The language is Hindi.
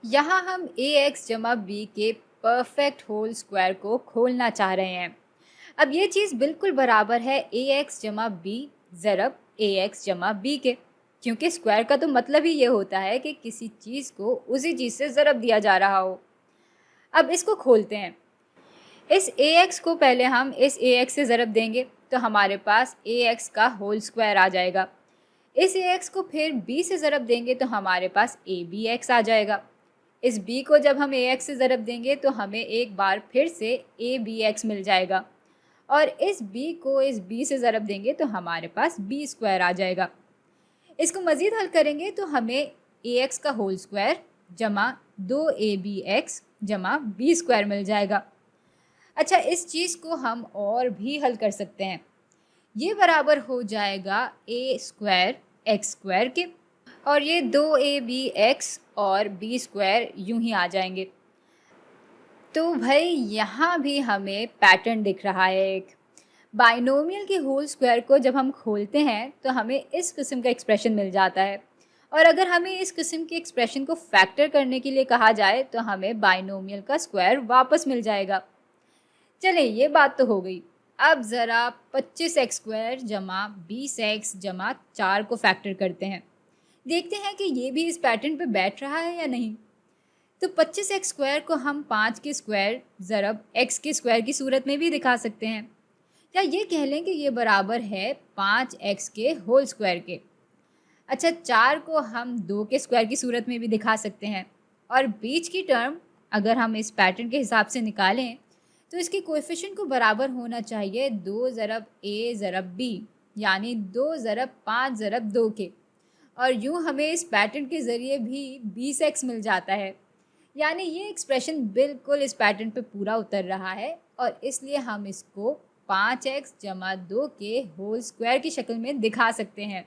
यहाँ हम ए एक्स जमा बी के परफेक्ट होल स्क्वायर को खोलना चाह रहे हैं। अब ये चीज़ बिल्कुल बराबर है ए एक्स जमा बी ज़रब ए एक्स जमा बी के, क्योंकि स्क्वायर का तो मतलब ही ये होता है कि किसी चीज़ को उसी चीज़ से ज़रब दिया जा रहा हो। अब इसको खोलते हैं। इस ए एक्स को पहले हम इस ए एक्स से ज़रब देंगे तो हमारे पास ए एक्स का होल स्क्वायर आ जाएगा। इस ए एक्स को फिर बी से ज़रब देंगे तो हमारे पास ए बी एक्स आ जाएगा। इस b को जब हम ए एक्स से ज़रब देंगे तो हमें एक बार फिर से ए बी एक्स मिल जाएगा, और इस b को इस b से ज़रब देंगे तो हमारे पास b स्क्वायर आ जाएगा। इसको मज़ीद हल करेंगे तो हमें ए एक्स का होल स्क्वायर जमा 2ab x जमा b स्क्वायर मिल जाएगा। अच्छा, इस चीज़ को हम और भी हल कर सकते हैं। ये बराबर हो जाएगा a स्क्वायर एक्स स्क्वायर के, और ये 2ab x और b स्क्वायर यूं ही आ जाएंगे। तो भाई यहाँ भी हमें पैटर्न दिख रहा है एक। बाइनोमियल के होल स्क्वायर को जब हम खोलते हैं तो हमें इस किस्म का एक्सप्रेशन मिल जाता है, और अगर हमें इस किस्म के एक्सप्रेशन को फैक्टर करने के लिए कहा जाए तो हमें बाइनोमियल का स्क्वायर वापस मिल जाएगा। चले, ये बात तो हो गई। अब ज़रा 25x स्क्वायर जमा 20x जमा 4 को फैक्टर करते हैं। देखते हैं कि ये भी इस पैटर्न पे बैठ रहा है या नहीं। तो 25x स्क्वायर को हम 5 के स्क्वायर ज़रब x के स्क्वायर की सूरत में भी दिखा सकते हैं, या ये कह लें कि ये बराबर है 5x के होल स्क्वायर के। अच्छा, 4 को हम 2 के स्क्वायर की सूरत में भी दिखा सकते हैं, और बीच की टर्म अगर हम इस पैटर्न के हिसाब से निकालें तो इसके कोएफिशिएंट को बराबर होना चाहिए 2 ज़रब a ज़रब b, यानी 2 ज़रब 5 ज़रब 2 के, और यूँ हमें इस पैटर्न के ज़रिए भी 20x मिल जाता है। यानी ये एक्सप्रेशन बिल्कुल इस पैटर्न पे पूरा उतर रहा है, और इसलिए हम इसको 5x जमा 2 के होल स्क्वायर की शक्ल में दिखा सकते हैं।